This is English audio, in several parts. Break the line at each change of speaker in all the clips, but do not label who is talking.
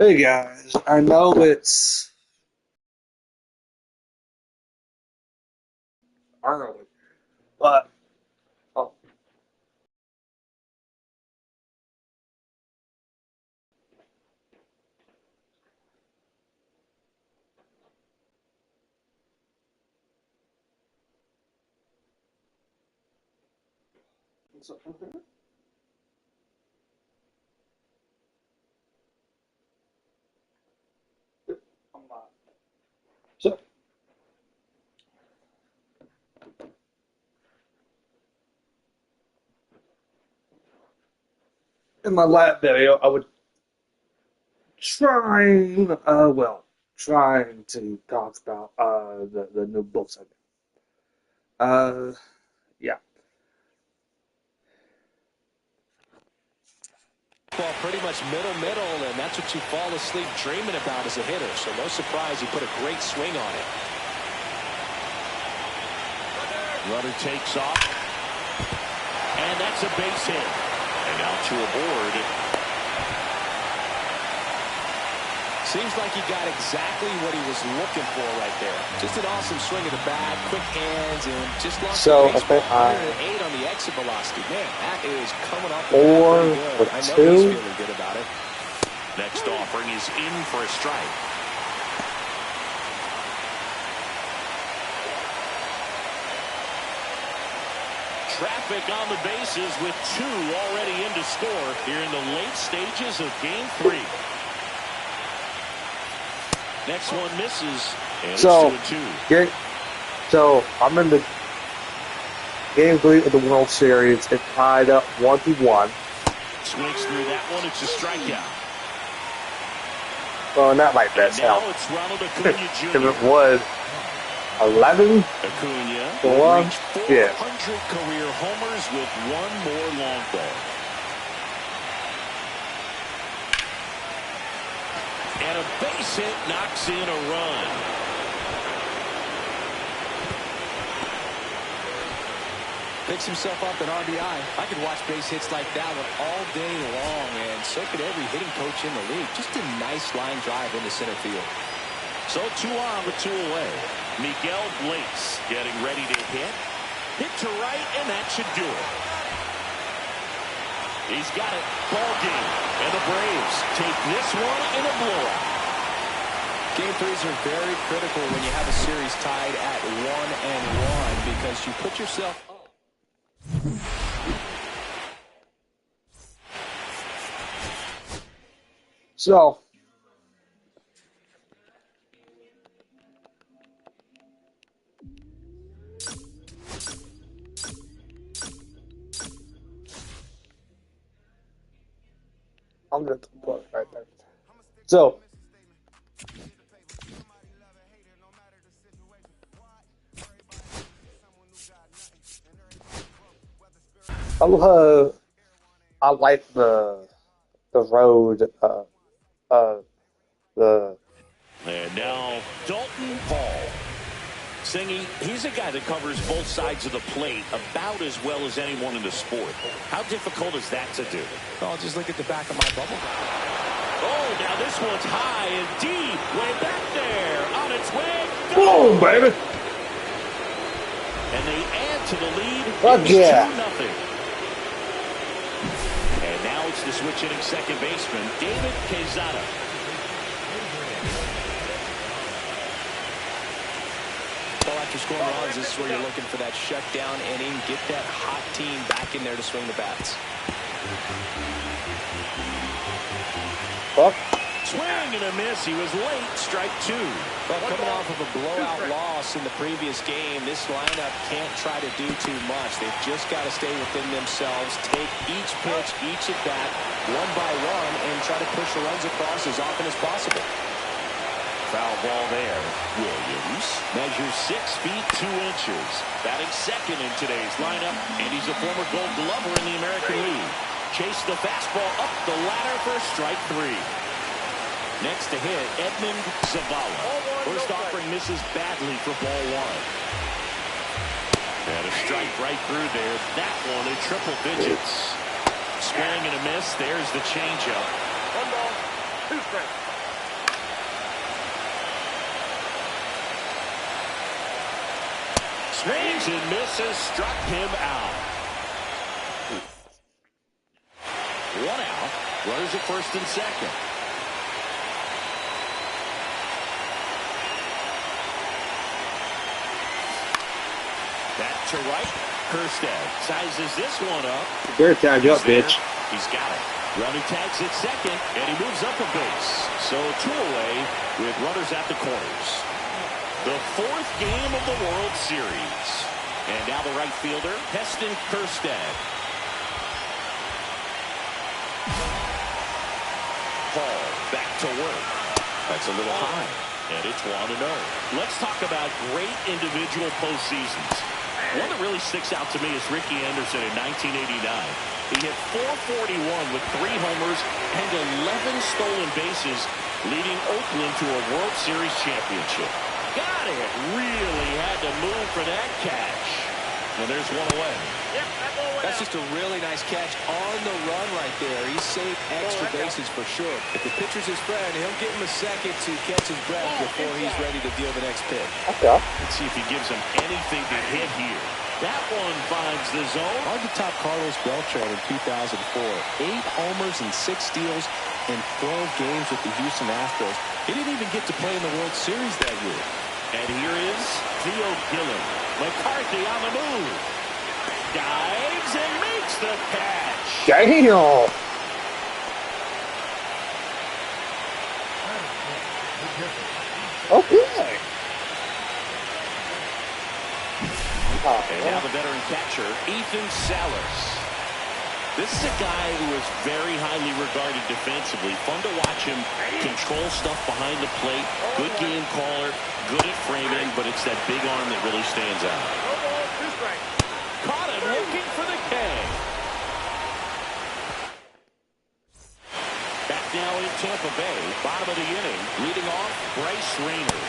Hey guys, I know it's early, but oh, what's up? I'm not. So in my last video, I was trying to talk about the new books I got. Yeah.
Ball pretty much middle, and that's what you fall asleep dreaming about as a hitter. So no surprise he put a great swing on it. Runner takes off, and that's a base hit. And now to a board. Seems like he got exactly what he was looking for right there. Just an awesome swing of the bat, quick hands, and just lost the baseball. 108 on the exit velocity. Man, that is coming off the bat pretty good. I know he's feeling good about it. Next offering is in for a strike. Traffic on the bases with two already in to score here in the late stages of Game 3. Next one misses. And
So,
it's 2-2.
so I'm in the Game 3 of the World Series. It's tied up 1-1.
Swings through that one. It's a strikeout.
Well, not like that.
Now it's Ronald Acuna Jr.
If it was 11
Acuna
for
will
one,
reach 400
yeah.
career homers with one more long ball. And a base hit knocks in a run. Picks himself up an RBI. I could watch base hits like that one all day long, and so could every hitting coach in the league. Just a nice line drive into center field. So 2 on with 2 away. Miguel Blake's getting ready to hit. Hit to right, and that should do it. He's got it. Ball game. And the Braves take this one in a blowout. Game 3s are very critical when you have a series tied at 1-1 because you put yourself up.
So, I'm going to put it right there. So, I like the road, the
And now Dalton Paul. Singy, he's a guy that covers both sides of the plate about as well as anyone in the sport. How difficult is that to do? I'll just look at the back of my bubble. Oh, now this one's high and deep. Way back there. On its way.
boom, baby.
And they add to the lead.
Fuck yeah.
2-0. And now it's the switch hitting second baseman, David Quezada. After scoring runs, this is where you're looking for that shutdown inning. Get that hot team back in there to swing the bats.
Fuck.
Swing and a miss. He was late. Strike 2. Well, coming off of a blowout loss in the previous game, this lineup can't try to do too much. They've just got to stay within themselves, take each pitch, each at bat, one by one, and try to push the runs across as often as possible. Foul ball there. Williams measures 6 feet 2 inches. Batting second in today's lineup, and he's a former Gold Glover in the American League. Chased the fastball up the ladder for strike 3. Next to hit, Edmund Zavala. First offering misses badly for ball 1. And a strike right through there. That one in triple digits. Swing and a miss. There's the changeup.
1 ball, 2 strikes.
Swings and misses, struck him out. 1 out. Runners at first and second. Back to right. Kerstad sizes this one up.
Better tag you up, bitch.
He's got it. Running tags at second, and he moves up a base. So 2 away with runners at the corners. The 4th game of the World Series. And now the right fielder, Heston Kerstad. Paul back to work. That's a little high. And it's 1-0. Let's talk about great individual postseasons. One that really sticks out to me is Ricky Anderson in 1989. He hit .441 with 3 homers and 11 stolen bases, leading Oakland to a World Series championship. Got it. Really had to move for that catch. And there's 1 away.
That's just a really nice catch on the run right there. He saved extra bases for sure. If the pitcher's his friend, he'll give him a second to catch his breath before he's ready to deal the next pitch.
Okay.
Let's see if he gives him anything to hit here. That one finds the zone.
Hard to top Carlos Beltran in 2004. 8 homers and 6 steals in 12 games with the Houston Astros. He didn't even get to play in the World Series that year.
And here is Theo Gillen. McCarthy on the move. Dives and makes the catch.
Damn. Okay.
And now the veteran catcher, Ethan Salas. This is a guy who is very highly regarded defensively. Fun to watch him control stuff behind the plate. Good game caller, good at framing, but it's that big arm that really stands out. Caught him looking for the K. Back now in Tampa Bay, bottom of the inning, leading off Bryce Rayner.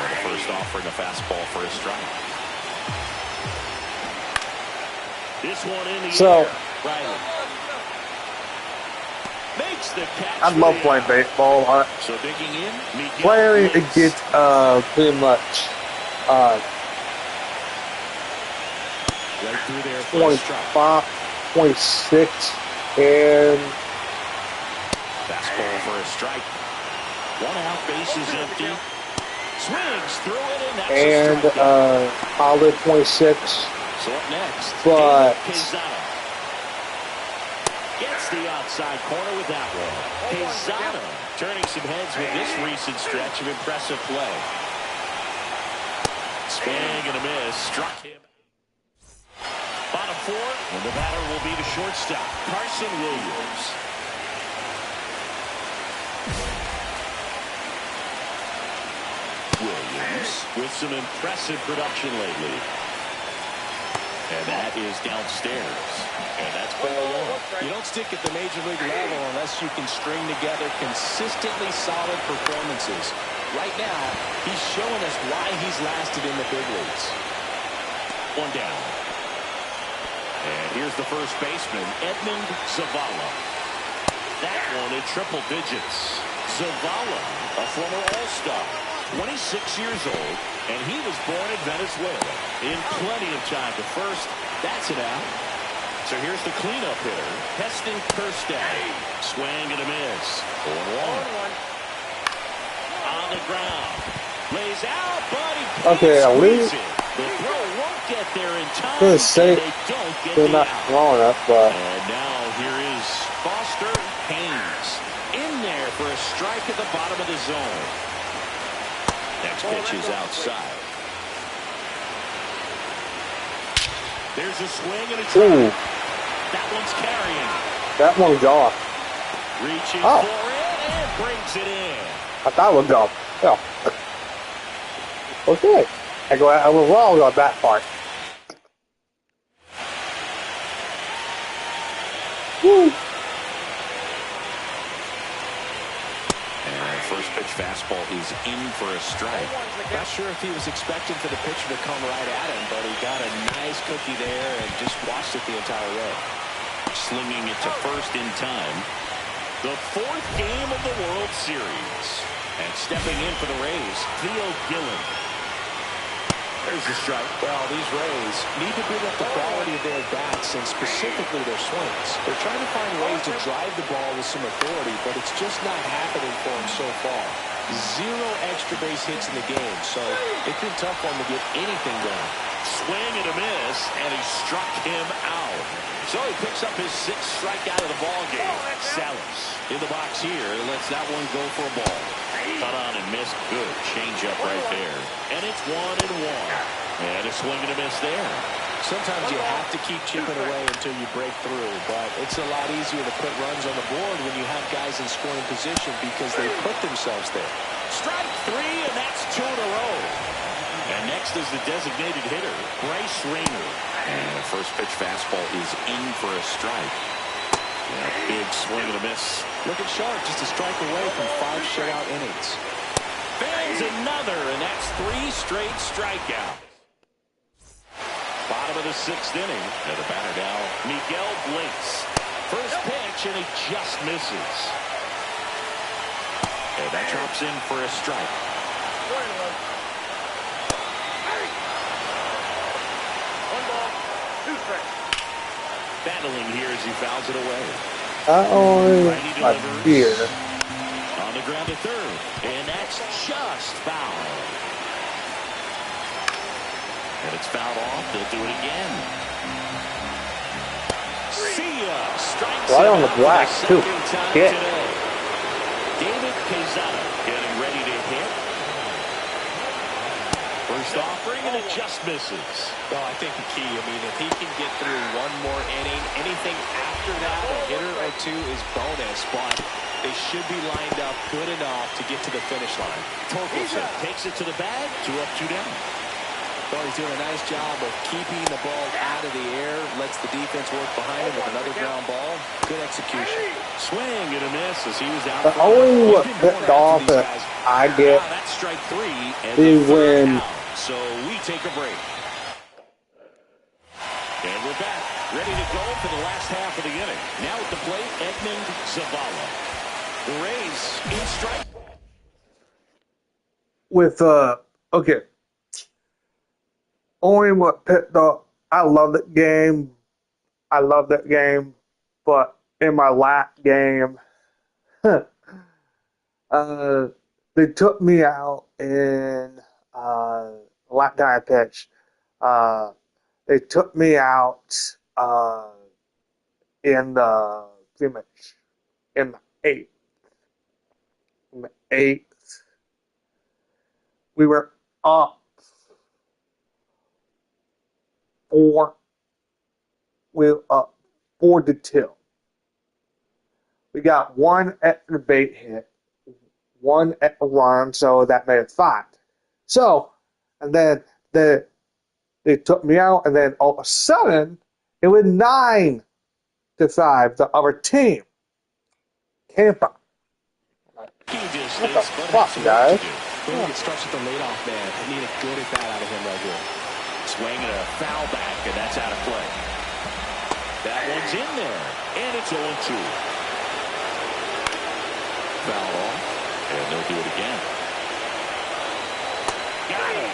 The first offering a fastball for a strike. This one in the air. Riley makes the catch.
I love playing baseball.
So digging in,
playing it gets pretty much
right through there for a strike.
26 and
fastball for a strike. 1 out, base is empty. Swings through it, and that's
and
a strike.
Pollard 26.
So up next,
but
gets the outside corner with that one. Quezada turning some heads with this recent stretch of impressive play. Swing and a miss, struck him. Bottom 4, and the batter will be the shortstop, Carson Williams. Williams with some impressive production lately. And that is downstairs. And that's ball 1.
You don't stick at the major league level unless you can string together consistently solid performances. Right now, he's showing us why he's lasted in the big leagues.
1 down. And here's the first baseman, Edmund Zavala. That one in triple digits. Zavala, a former All-Star. 26 years old, and he was born in Venezuela. In plenty of time to first. That's it out. So here's the cleanup hitter, Heston Kerstad. Swing and a miss. 4-1. On the ground. Lays out, buddy.
Okay, at least
the throw won't get there in time.
Good save.
They don't get
They're
the
not
out.
long enough, but
And now here is Foster Haynes in there for a strike at the bottom of the zone. Next pitch is outside. There's a swing and a strike. That one's carrying.
That one's off.
Reaching for it and brings it in.
I thought it was off. Yeah. Okay. I was wrong on that part. Woo.
First pitch fastball is in for a strike.
Not sure if he was expecting for the pitcher to come right at him, but he got a nice cookie there and just watched it the entire way.
Slinging it to first in time. The 4th game of the World Series. And stepping in for the Rays, Theo Gillen. There's the strike.
Well, these Rays need to bring up the quality of their bats and specifically their swings. They're trying to find ways to drive the ball with some authority, but it's just not happening for them so far. 0 extra base hits in the game, so it's been tough for them to get anything done.
Swing and a miss, and he struck him out. So he picks up his 6th strikeout of the ball game. Salas in the box here, lets that one go for a ball. Cut on and missed. Good changeup right there. And it's 1-1. And a swing and a miss there.
Sometimes you have to keep chipping away until you break through, but it's a lot easier to put runs on the board when you have guys in scoring position because they put themselves there.
Strike 3, and that's 2 in a row. And next is the designated hitter, Bryce Rayner. And the first pitch fastball is in for a strike. And a big swing and a miss.
Looking sharp, just a strike away from 5 shutout innings.
Fans another, and that's 3 straight strikeouts. Bottom of the 6th inning. And the batter now, Miguel Blinks. First pitch, and he just misses. And that drops in for a strike. Battling here as he fouls it away.
My beer.
On the ground to third. And that's just foul. And it's fouled off. They'll do it again. See ya. Strikes
right on the
out
black,
for the
too.
second time
Yeah.
today. David Quezada getting ready to hit. First offering, and it just misses.
Well, I think the key, I mean, if he can get through one more inning, anything after that, a hitter or 2 is bonus, but they should be lined up good enough to get to the finish line.
Torkelson takes it to the bag. 2 up, 2 down.
Well, he's doing a nice job of keeping the ball out of the air, lets the defense work behind him with another ground ball. Good execution.
Swing and a miss as he was out.
The only pissed off that I get
That's strike 3 and
is
the third
when
out. So we take a break. And we're back, ready to go for the last half of the inning. Now at the plate, Edmund Zavala. The Rays in strike.
with okay. Only what pissed off. I love that game. I love that game, but in my last game, they took me out in last time I pitched. They took me out in the finish in the eighth. In the eighth, we were up 4. We were up 4-2. We got 1 extra base hit, 1 extra run, so that made it 5. So, and then they took me out, and then all of a sudden, it was 9-5. The other team, Tampa. What the fuck, guys?
When it starts with the leadoff man, I need a good at bat out of him right here.
Swing and a foul back, and that's out of play. That one's in there, and it's 0-2. Foul off, and they'll do it again. Got him,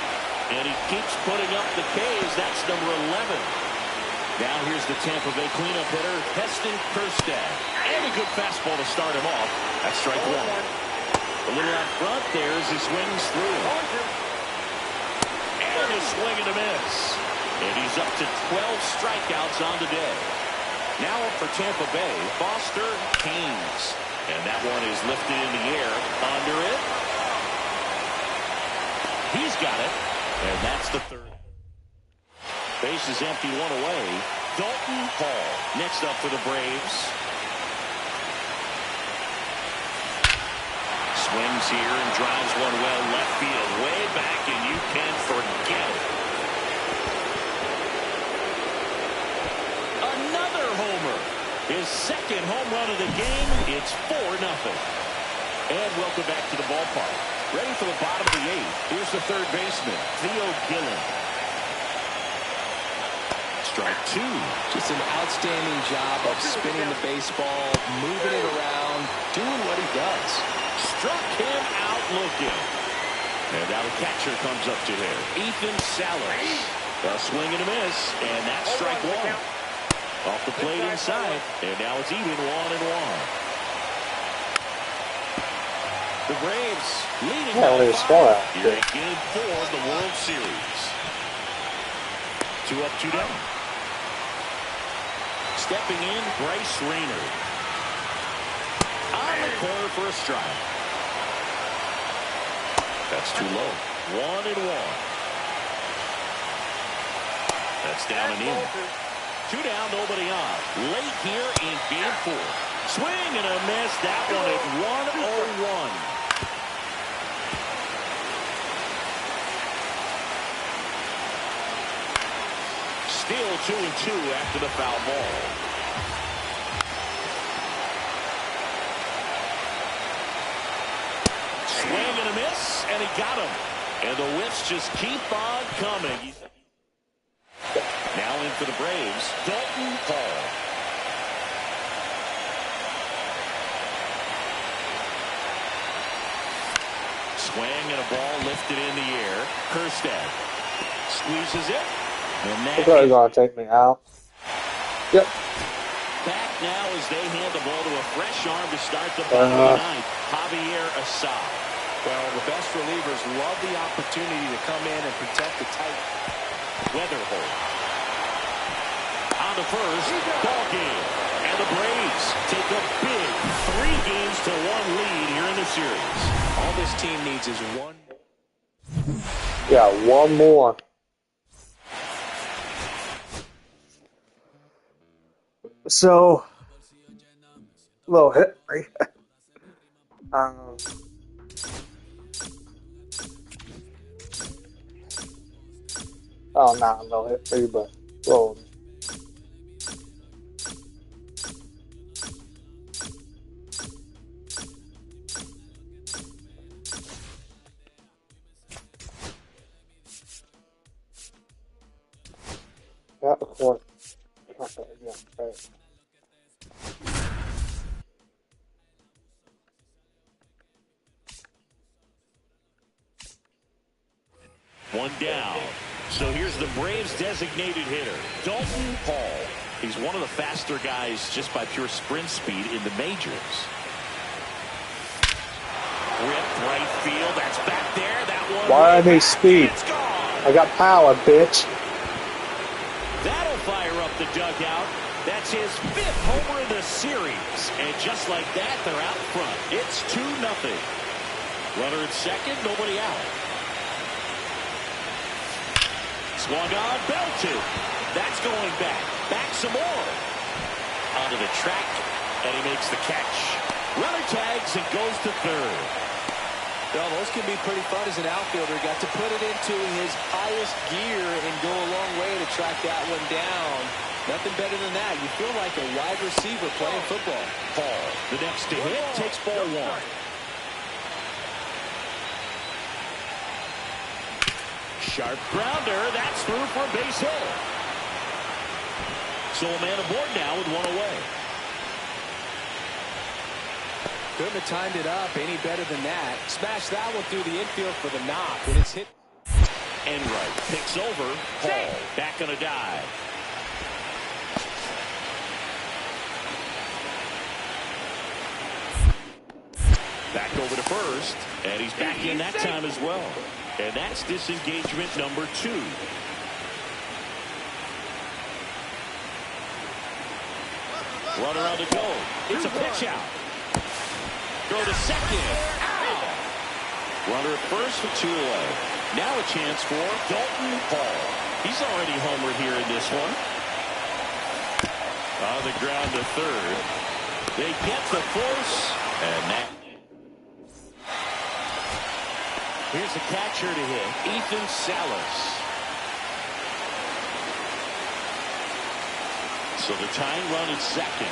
and he keeps putting up the K's. That's number 11. Now here's the Tampa Bay cleanup hitter, Heston Kjerstad. And a good fastball to start him off. That's strike 1. A little out front there as he swings through. And a swing and a miss. And he's up to 12 strikeouts on the day. Now up for Tampa Bay, Foster Haynes. And that one is lifted in the air. Under it. He's got it. And that's the 3rd. Base is empty, 1 away. Dalton Hall next up for the Braves. Swings here and drives one well left field, way back, and you can forget it. Another homer. His 2nd home run of the game. It's 4-0. And welcome back to the ballpark. Ready for the bottom of the 8th. Here's the 3rd baseman, Theo Gillen. Strike 2.
Just an outstanding job of spinning the baseball, moving it around, doing what he does.
Struck him out looking.
And now the catcher comes up to him. Ethan Salas. A swing and a miss, and that's strike one. Off the plate inside, and now it's even 1-1. The Braves leading by 5 here in Game 4 of the World Series. 2 up, 2 down. Stepping in, Bryce Rayner. On the corner for a strike. That's too low. 1-1. That's down and in. 2 down, nobody on. Late here in Game 4. Swing and a miss. That one at 1-0-1. Still 2-2 after the foul ball. Swing and a miss, and he got him. And the whiffs just keep on coming. Now in for the Braves, Dalton Hall. Swing and a ball lifted in the air. Kerstad squeezes it. And that
is going to take me out. Yep.
Back now as they hand the ball to a fresh arm to start the bottom of the ninth. Javier Assad.
Well, the best relievers love the opportunity to come in and protect the tight
weather hole. On the first, ball game. And the Braves take a big 3-1 lead here in the series.
All this team needs is one.
Yeah, one more. So, little hit. Oh, nah, no hit for you, but roll. Got the court. Yeah, right.
One down. So here's the Braves' designated hitter, Dalton Hall. He's one of the faster guys just by pure sprint speed in the majors. Ripped right field. That's back there. That one.
Why I need speed? I got power, bitch.
That'll fire up the dugout. That's his 5th homer of the series. And just like that, they're out front. It's 2-0. Runner at second, nobody out. Swung on, belted. That's going back. Back some more. Onto the track, and he makes the catch. Runner tags and goes to third.
Well, those can be pretty fun as an outfielder. Got to put it into his highest gear and go a long way to track that one down. Nothing better than that. You feel like a wide receiver playing football.
Hall, the next to hit, takes ball 1. Sharp grounder. That's through for a base hit. So a man aboard now with 1 away.
Couldn't have timed it up any better than that. Smash that one through the infield for the knock. When it's hit.
Enright picks over. Hall back on a dive. Back over to first. And he's back in that time as well. And that's disengagement number 2. Runner on the go. It's a pitch out. Throw to second. Ow! Runner at first for 2 away. Now a chance for Dalton Hall. He's already homered here in this one. On the ground to third. They get the force. And that. Here's the catcher to hit, Ethan Salas. So the tying run is second.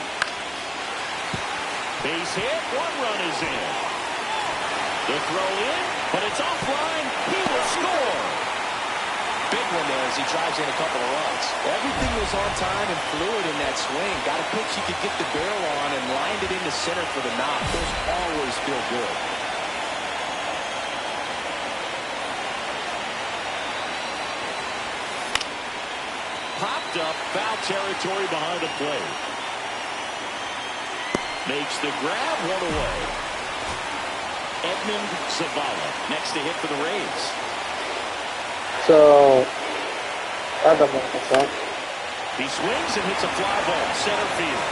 Base hit, 1 run is in. The throw in, but it's offline. He will score.
Big one there as he drives in a couple of runs. Everything was on time and fluid in that swing. Got a pitch he could get the barrel on and lined it into center for the knock. Those always feel good.
up, foul territory behind the plate. Makes the grab, one away. Edmund Zavala next to hit for the Rays.
So, that doesn't make sense.
He swings and hits a fly ball center field.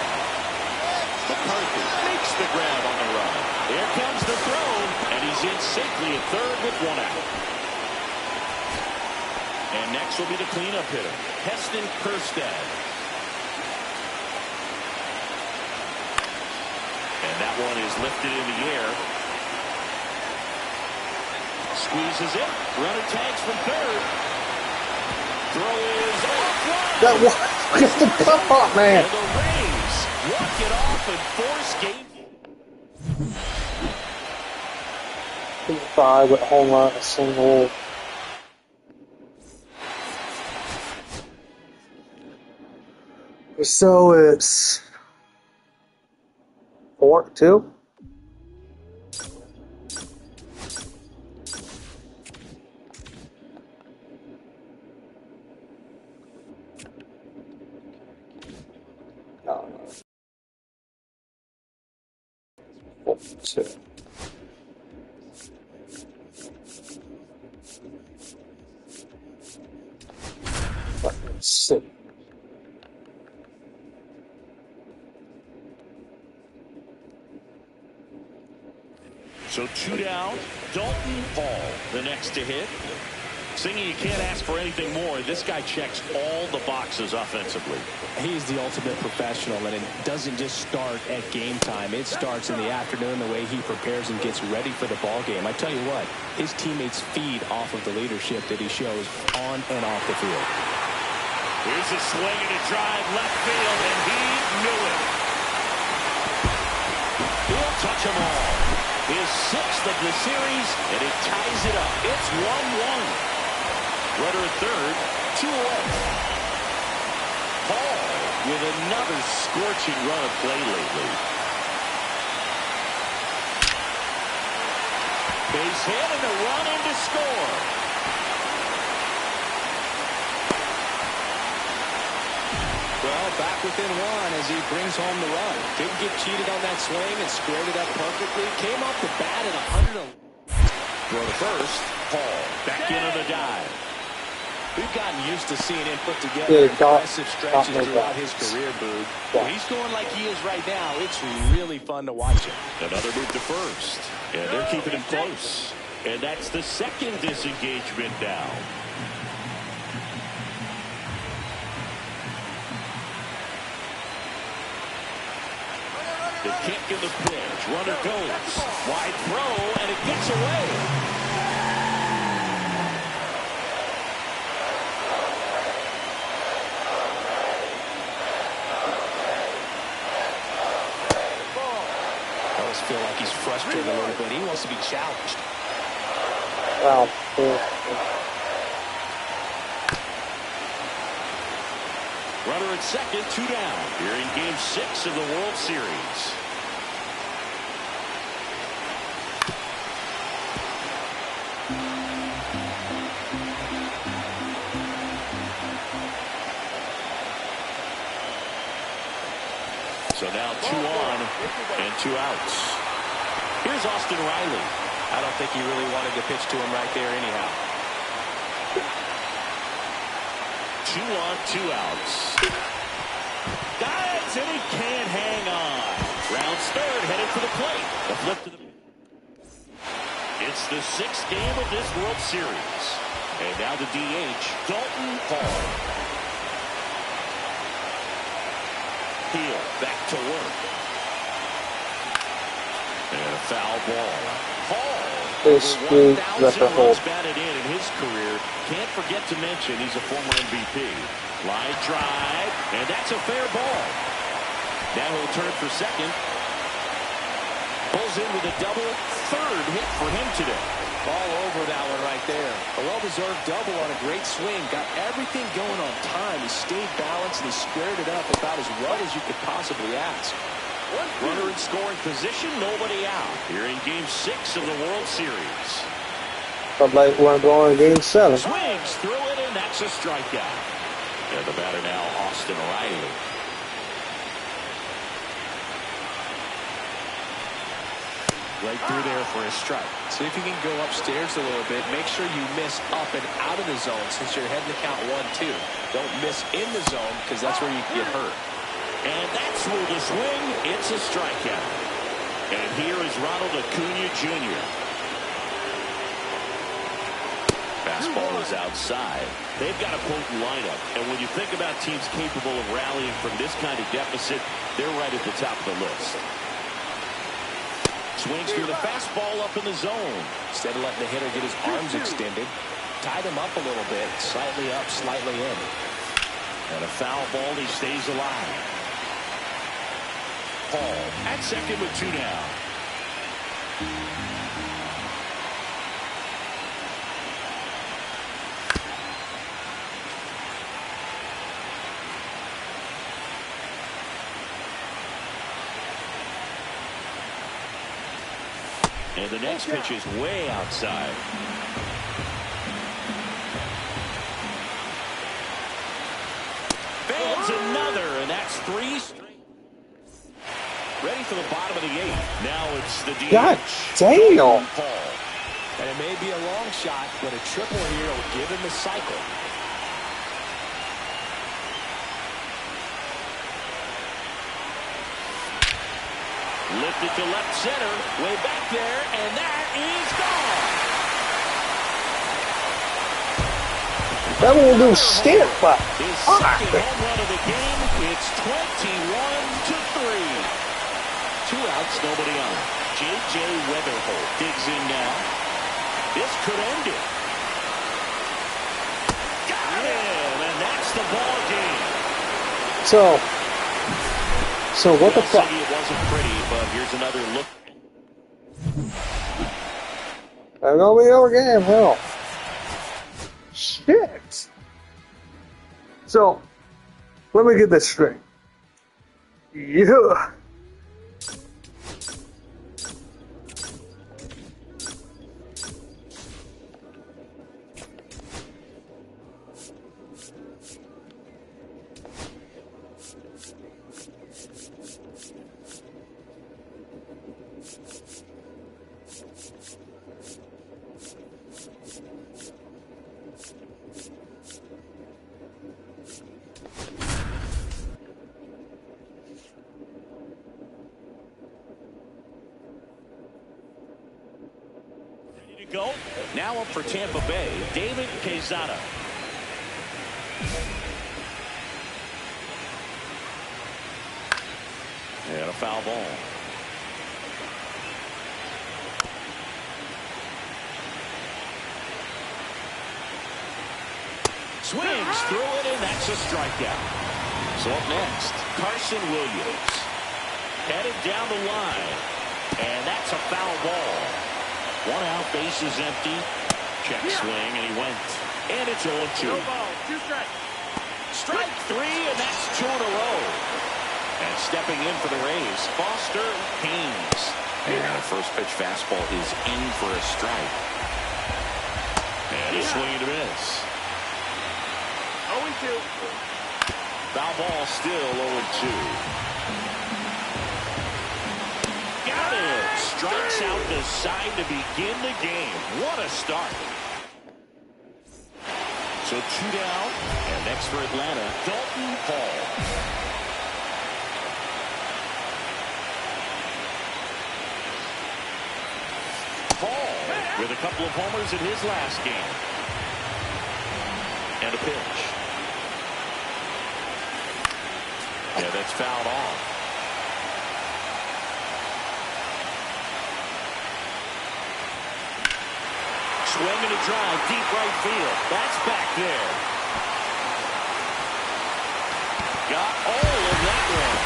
McCarthy makes the grab on the run. Here comes the throw, and he's in safely at third with one out. And next will be the cleanup hitter, Heston Kjerstad. And that one is lifted in the air. Squeezes it. Runner tags from third. Throw is offline.
That was just a come up, man.
And the Rays walk it off and force game.
5 with a home run, a single. So it's 4-2. No. 4-2. Let's see.
So 2 down. Dalton Hall, the next to hit. Singy, you can't ask for anything more. This guy checks all the boxes offensively.
He is the ultimate professional, and it doesn't just start at game time. It starts in the afternoon, the way he prepares and gets ready for the ball game. I tell you what, his teammates feed off of the leadership that he shows on and off the field.
Here's a swing and a drive left field, and he knew it. He'll touch them all. His 6th of the series, and it ties it up. It's 1-1. Runner at third, 2 away. Hall with another scorching run of play lately. Base hit and a run in to score.
Well, back within 1 as he brings home the run. Didn't get cheated on that swing and squared it up perfectly. Came off the bat at 100.
Throw to first. Hall back in on the dive.
We've gotten used to seeing him put together impressive stretches throughout his career, Boog. When he's going like he is right now, it's really fun to watch him.
Another move to first. And they're keeping him close. And that's the second disengagement down. The kick and the pitch. Runner goes. Wide throw, and it gets away.
Feel like he's frustrated a little bit. He wants to be challenged.
Wow.
Runner at second, 2 down. Here in Game 6 of the World Series. So now 2 on and 2 outs. Here's Austin Riley.
I don't think he really wanted to pitch to him right there anyhow.
2 on, 2 outs. Dives and he can't hang on. Rounds third, headed for the plate. The flip to the... It's the 6th game of this World Series. And now the DH, Dalton Hall. Heel back to work. And a foul ball. Hall, over 1,000 runs batted in his career. Can't forget to mention he's a former MVP. Line drive, and that's a fair ball. Now he'll turn for second. Pulls in with a double. 3rd hit for him today.
All over that one right there. A well-deserved double on a great swing. Got everything going on time. He stayed balanced and he squared it up about as well as you could possibly ask.
Runner in scoring position, nobody out. Here in Game 6 of the World Series.
But like we're going Game 7.
Swings through it, and that's a strikeout. And the batter now, Austin Riley.
Right through there for a strike. See if you can go upstairs a little bit. Make sure you miss up and out of the zone since you're heading to count 1-2. Don't miss in the zone because that's where you can get hurt.
And that's smooth a swing. It's a strikeout. And here is Ronald Acuna Jr. Fastball is outside. They've got a potent lineup. And when you think about teams capable of rallying from this kind of deficit, they're right at the top of the list. Swings through the fastball up in the zone.
Instead of letting the hitter get his arms extended, tied him up a little bit. Slightly up, slightly in.
And a foul ball, he stays alive. Paul at second with 2 down. And the next pitch is way outside. Fans another, and that's 3 straight. Ready for the bottom of the 8th. Now it's the DH.
God damn.
Paul.
And it may be a long shot, but a triple here will give him the cycle.
Lifted to left center, way back there, and that is gone.
That will do shit, but
His second home run of the game. It's 21-3. 2 outs, nobody on. J.J. Weatherholt digs in now. This could end it. Got him, and that's the ball game.
So what the fuck?
It wasn't pretty, but here's another look.
That's gonna be our game, hell. Shit. So, let me get this straight. Yeah.
Go. Now up for Tampa Bay, David Quezada. And a foul ball. Swings through it, and that's a strikeout. So up next, Carson Williams. Headed down the line, and that's a foul ball. 1 out, base is empty. Check swing, and he went. And it's 0-2.
No ball, 2 strikes.
Strike 3, and that's 2 in a row. And stepping in for the Rays, Foster Haynes. And a first pitch fastball is in for a strike. And a swing and a miss.
0-2.
Foul ball still 0-2. Got it. Strikes out the side to begin the game. What a start. So 2 down. And next for Atlanta, Dalton Hall. Hall with a couple of homers in his last game. And a pitch. Yeah, that's fouled off. Swing and a drive, deep right field. That's back there. Got all of that one.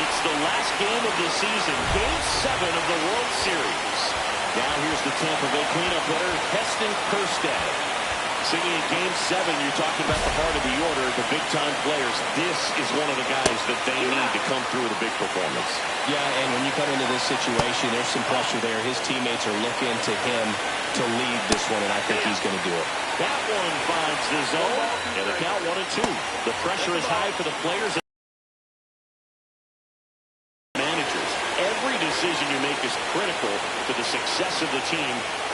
It's the last game of the season, Game 7 of the World Series. Now here's the Tampa Bay cleanup hitter, Heston Kjerstad. Singing in Game 7, you're talking about the heart of the order, the big-time players. This is one of the guys that they need to come through with a big performance.
Yeah, and when you come into this situation, there's some pressure there. His teammates are looking to him to lead this one, and I think he's going to do it. That one finds the zone, and the count 1-2. The pressure is high for the players and managers. Every decision you make is critical to the success of the team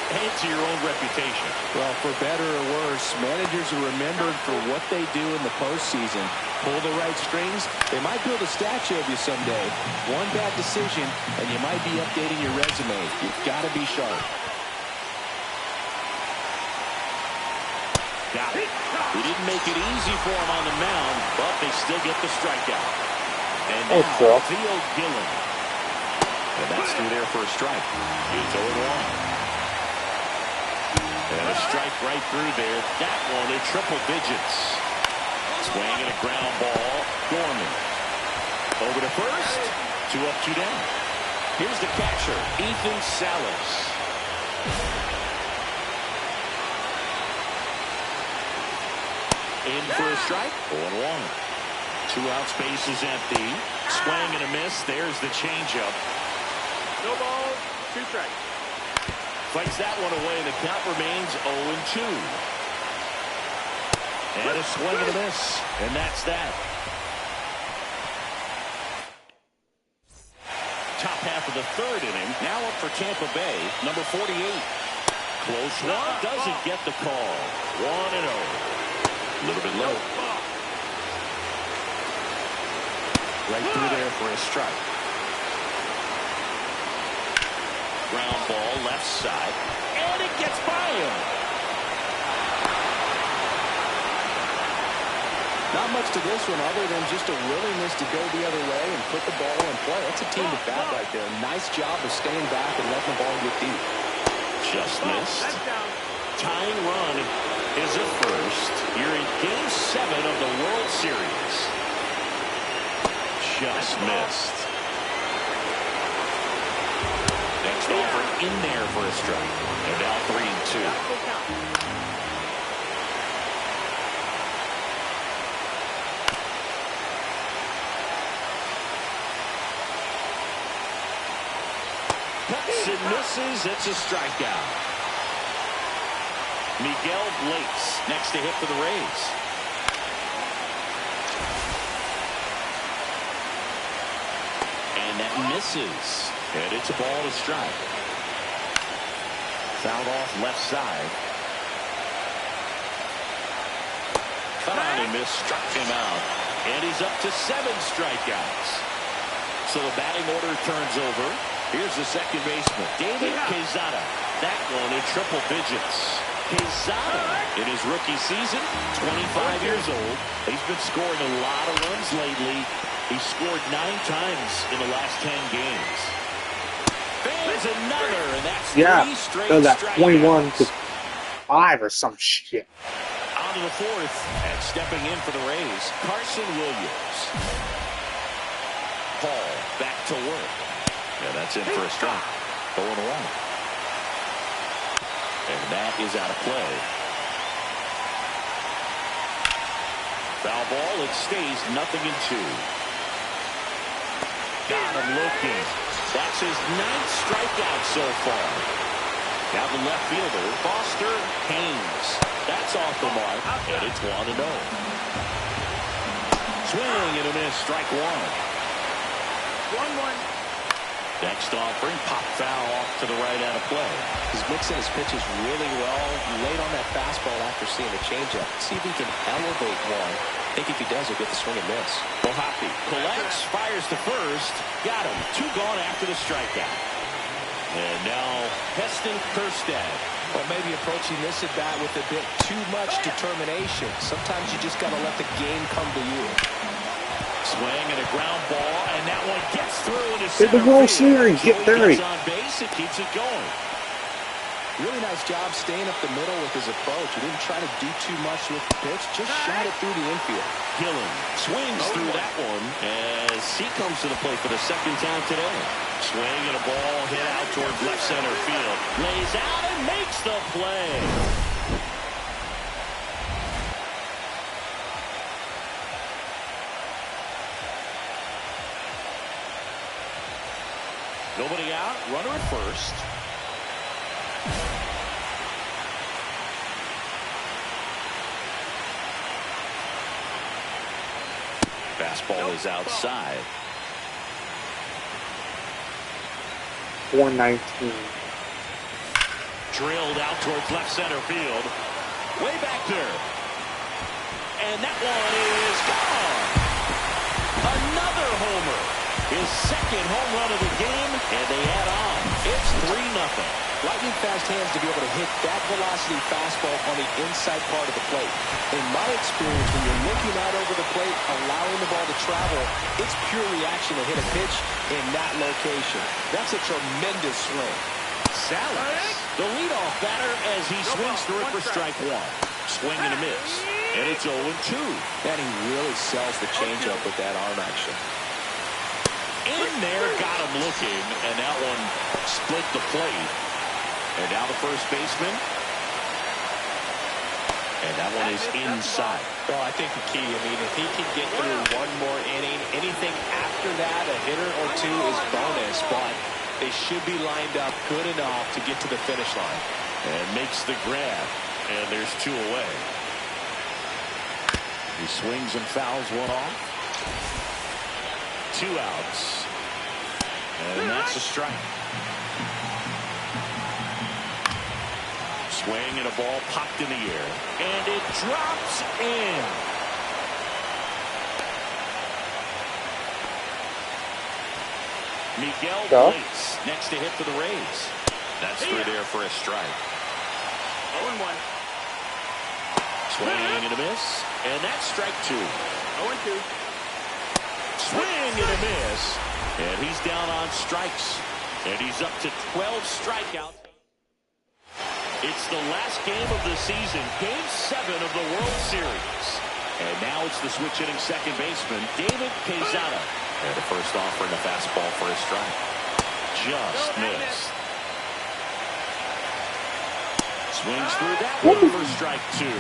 and to your own reputation.
Well, for better or worse, managers are remembered for what they do in the postseason. Pull the right strings, they might build a statue of you someday. One bad decision, and you might be updating your resume. You've got to be sharp.
Got it. He didn't make it easy for him on the mound, but they still get the strikeout. And now, Theo Gillen. And that's through there for a strike. It's 0-1. And a strike right through there. That one in triple digits. Swing and a ground ball. Gorman. Over to first. 2 up, 2 down. Here's the catcher, Ethan Salas. In for a strike. 0-1. 2 outs, base is empty. Swing and a miss. There's the changeup.
No balls, 2 strikes.
Fights that one away, and the count remains 0-2. And a swing and a miss, and that's that. Top half of the 3rd inning, now up for Tampa Bay, number 48. Close one, doesn't get the call. 1-0. A little bit low. Right through there for a strike. Ground ball left side, and it gets by him.
Not much to this one other than just a willingness to go the other way and put the ball in play. That's a team at bat right there. Nice job of staying back and letting the ball get deep.
Just missed. Tying run is a first. You're in Game 7 of the World Series. Just missed. Next offer in there for a strike. They're now 3-2. Cuts and misses. It's a strikeout. Miguel Blates next to hit for the Rays. And that misses. And it's a ball to strike. Fouled off left side. Cut on and missed, struck him out. And he's up to 7 strikeouts. So the batting order turns over. Here's the second baseman, David Quezada. That one in triple digits. Quezada, in his rookie season, 25 years old. He's been scoring a lot of runs lately. He scored 9 times in the last 10 games. There's another, and that's 3 straight
that
strikeouts.
21-5 or some shit.
On to the 4th, and stepping in for the Rays, Carson Williams. Paul back to work. Yeah, that's in for a strike. 0-1. And that is out of play. Foul ball, it stays 0-2. Got him looking. That's his 9th strikeout so far. Now the left fielder, Foster Haynes. That's off the mark, and it's 1-0. Swing and a miss, strike 1.
1-1.
Next offering, pop foul off to the right out of play.
He's mixing his pitches really well. Late on that fastball after seeing the changeup. See if he can elevate one. I think if he does, he'll get the swing and miss.
Ohapi collects, fires to first. Got him. 2 gone after the strikeout. And now Heston Kjerstad.
Or maybe approaching this at bat with a bit too much determination. Sometimes you just got to let the game come to you.
Swing and a ground ball, and that one gets through into
Get the
center
World
field.
Series, get
So he
30.
gets on base, it keeps it going.
Really nice job staying up the middle with his approach. He didn't try to do too much with the pitch, just shot it through the infield.
Gillen swings through that one as he comes to the plate for the 2nd time today. Swing and a ball hit out towards left center field. Lays out and makes the play. Nobody out, runner at first.
Fastball is outside.
419.
Drilled out towards left center field. Way back there. And that one is gone. Another homer. His second home run of the game, and they add on. It's 3-0.
Lightning fast hands to be able to hit that velocity fastball on the inside part of the plate. In my experience, when you're looking out over the plate, allowing the ball to travel, it's pure reaction to hit a pitch in that location. That's a tremendous swing.
Salas, the leadoff batter, as he swings through it for strike one. Swing and a miss. And it's 0-2.
And he really sells the changeup with that arm action.
In there, got him looking, and that one split the plate. And now the first baseman. And that one is inside.
Well, I think the key, if he can get through one more inning, anything after that, a hitter or two is bonus, but they should be lined up good enough to get to the finish line.
And makes the grab. And there's 2 away. He swings and fouls one off. 2 outs. And that's a strike. Swing and a ball popped in the air. And it drops in. Miguel Blaze next to hit for the Rays. That's through there for a strike.
0-1.
Swing and a miss. And that's strike 2.
0-2.
Swing and a miss. And he's down on strikes. And he's up to 12 strikeouts. It's the last game of the season, Game 7 of the World Series. And now it's the switch-hitting second baseman, David Quezada. And the first offering a fastball for a strike. Just missed. Swings through that one for strike 2.
1-2.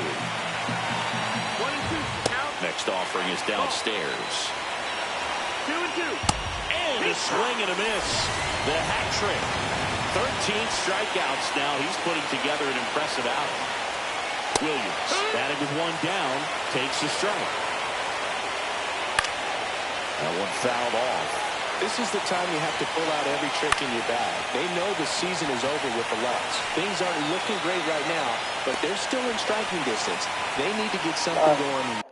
Count.
Next offering is downstairs.
2-2.
And a swing and a miss. The hat trick. 13 strikeouts now. He's putting together an impressive outing. Williams, batting with 1 down, takes a strike. That one fouled off.
This is the time you have to pull out every trick in your bag. They know the season is over with the Lux. Things aren't looking great right now, but they're still in striking distance. They need to get something going.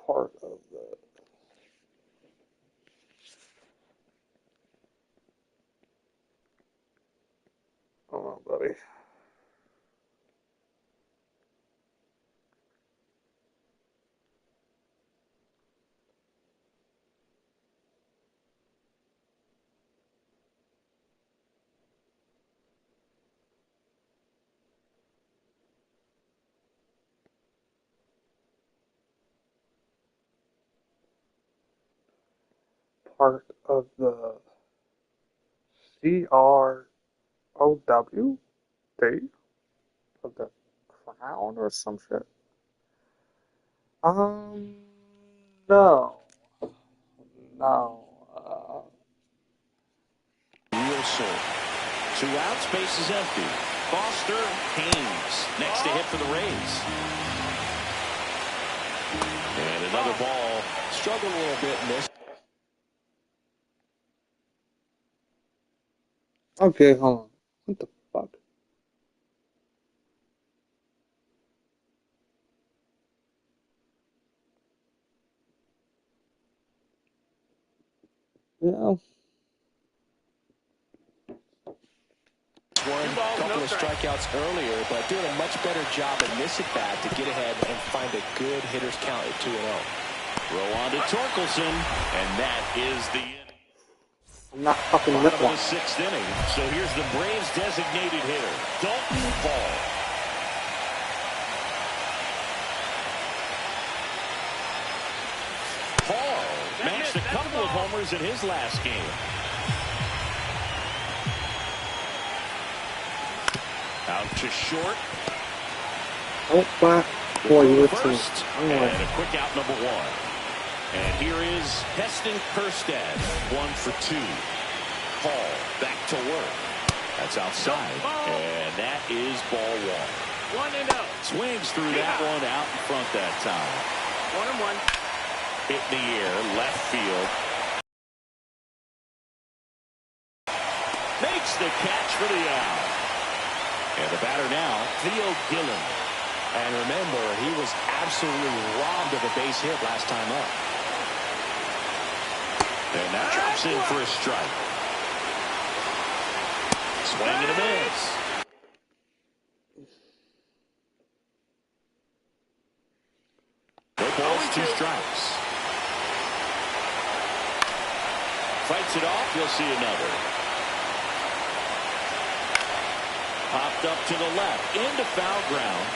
Part of the hold on, buddy. Part of the CROWD of the crown or some shit. No.
Real soul.
2 outs, base is empty. Foster Haynes next to hit for the Rays. And another ball.
Struggled a little bit, missed.
Okay, hold on. What the fuck? Yeah.
One couple of strikeouts earlier, but doing a much better job in this at bat to get ahead and find a good hitter's count at 2-0.
Throw on to Torkelson, and that is the inning.
I'm not fucking
Bottom
with
of
one.
the 6th inning. So here's the Braves' designated hitter, Dalton Hall. Hall matched a couple of homers in his last game. Out to short.
Oh, fuck. Boy, you
First, and a quick out number 1. And here is Heston Kjerstad, 1 for 2. Hall back to work. That's outside. And that is ball 1.
1-0.
Swings through that one out in front that time.
1-1.
Hit in the air, left field. Makes the catch for the out. And the batter now, Theo Gillen.
And remember, he was absolutely robbed of a base hit last time up.
And that drops in for a strike. Swing and a miss. No balls, 2 strikes. Fights it off, you'll see another. Popped up to the left, into foul ground.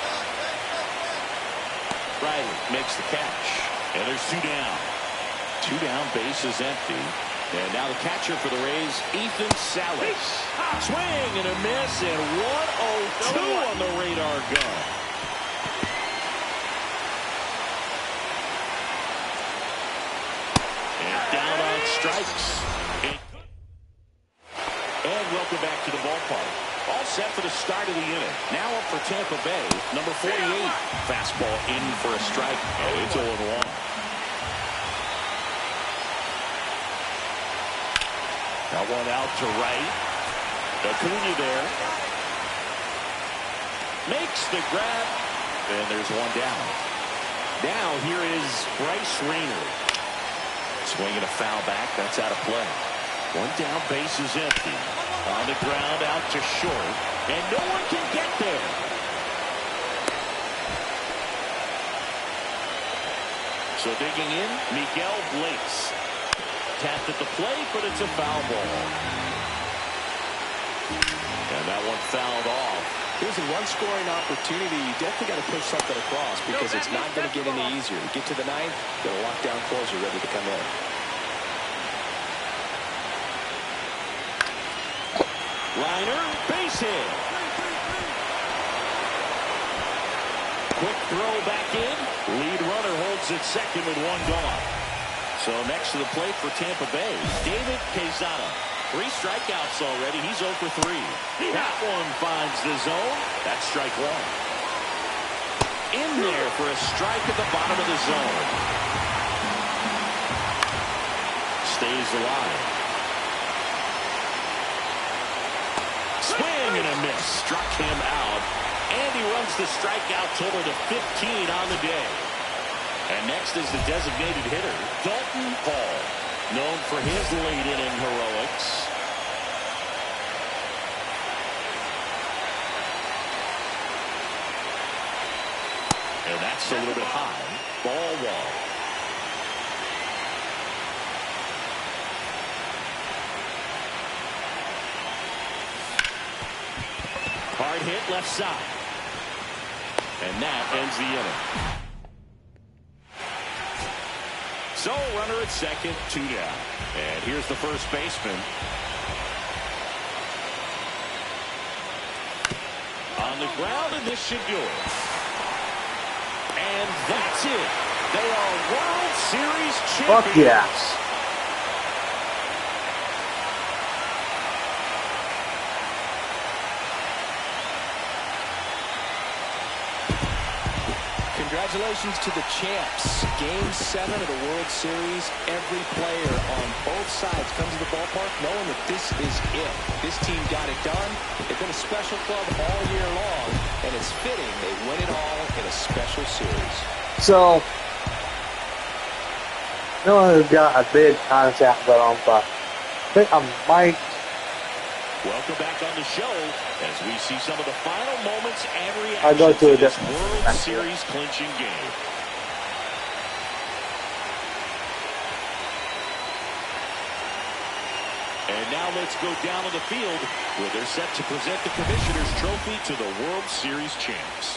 Riley makes the catch. And there's 2 down. 2 down, base is empty. And now the catcher for the Rays, Ethan Salas. Swing and a miss, and 1-0-2 on the radar gun. And down on strikes. And welcome back to the ballpark. All set for the start of the inning. Now up for Tampa Bay, number 48. Fastball in for a strike, and it's 0-1. Got one out to right. Acuna there. Makes the grab, and there's 1 down. Now here is Bryce Rayner. Swinging a foul back, that's out of play. 1 down, base is empty. On the ground, out to short, and no one can get there. So digging in, Miguel Blaze. Tapped at the plate, but it's a foul ball. And that one fouled off.
Here's a run-scoring opportunity. You definitely got to push something across because it's not going to get any easier. You get to the 9th, get a lockdown closer ready to come in.
Reiner, base hit. Quick throw back in. Lead runner holds at second with 1 gone. So next to the plate for Tampa Bay, David Quezada. 3 strikeouts already. He's 0 for 3. That one finds the zone. That's strike 1. In there for a strike at the bottom of the zone. Stays alive. Swing and a miss. Struck him out. And he runs the strikeout total to 15 on the day. And next is the designated hitter, Dalton Hall, known for his late inning heroics. And that's a little bit high. Ball 1. Hard hit left side. And that ends the inning. So, runner at second, 2 down. And here's the first baseman. On the ground, and this should do it. And that's it. They are World Series champions.
Fuck yeah.
Congratulations to the champs. Game 7 of the World Series. Every player on both sides comes to the ballpark knowing that this is it. This team got it done. They've been a special club all year long, and it's fitting they win it all in a special series.
So, no one has got a big contact bet on, but I think I might.
Welcome back on the show as we see some of the final moments and
I go
reactions
to a
to this
different
World Series clinching game. And now let's go down to the field where they're set to present the Commissioner's Trophy to the World Series champs.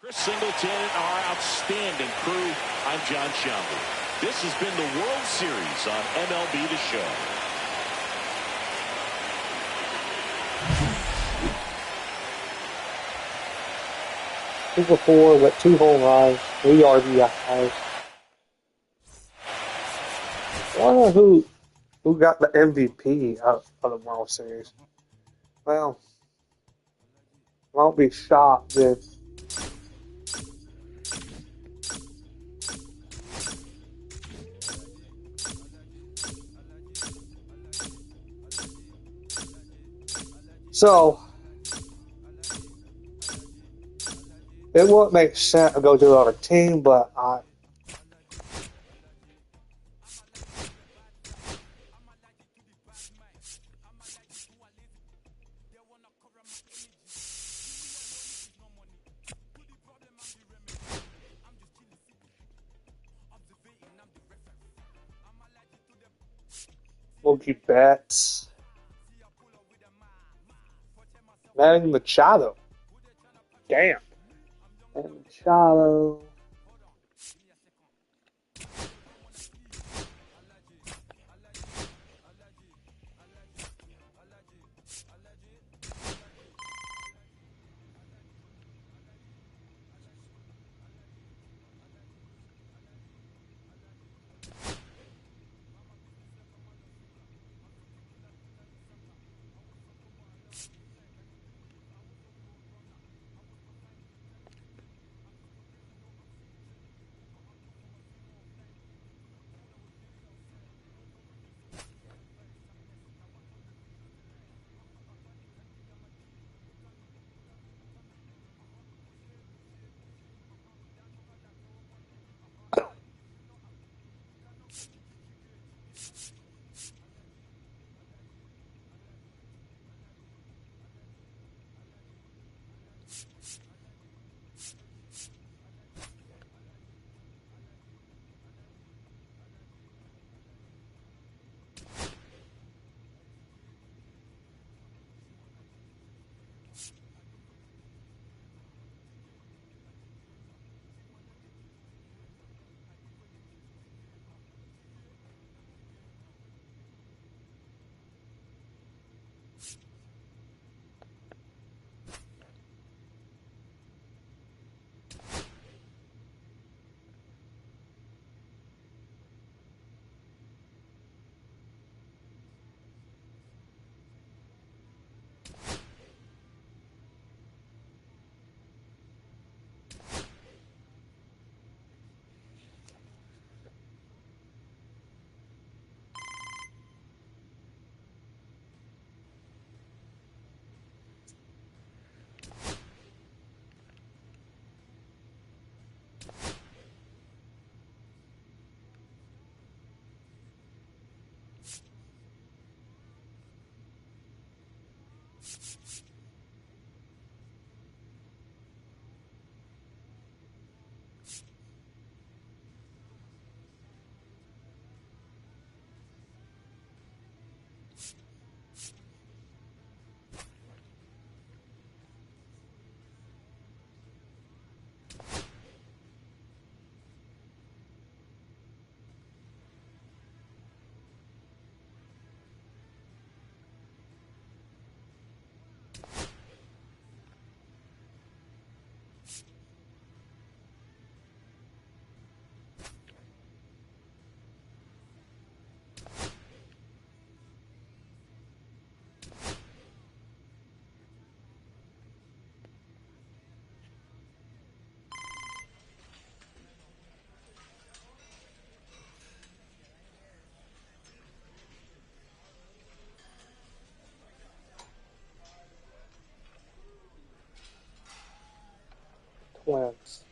Chris Singleton, our outstanding crew. I'm John Schaumburg. This has been the World Series on MLB The Show.
2 for 4 with 2 home runs, 3 RBIs. I wonder who got the MVP of the World Series. Well, I won't be shocked if so. It wouldn't make sense to go to another team, but I Mookie Betts, Manny Machado. Damn, Manny Machado. Twins.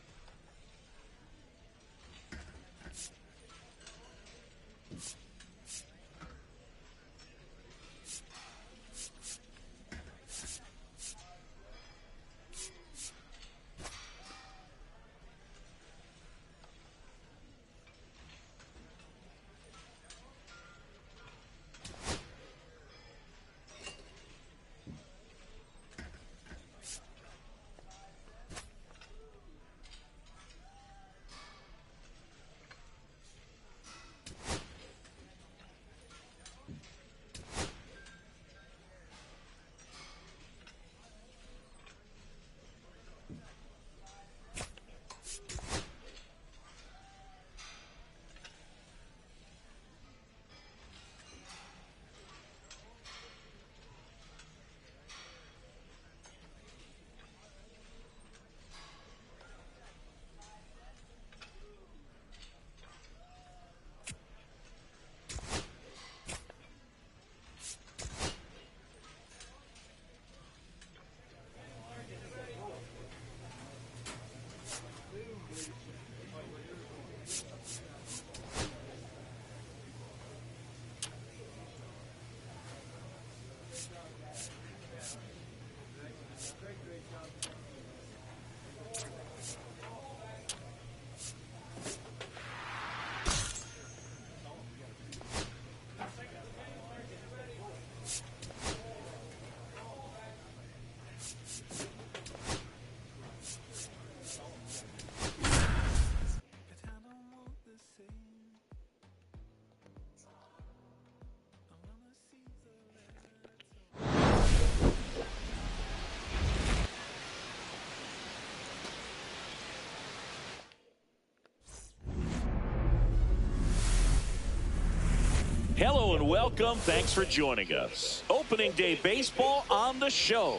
Hello and welcome. Thanks for joining us. Opening day baseball on the show.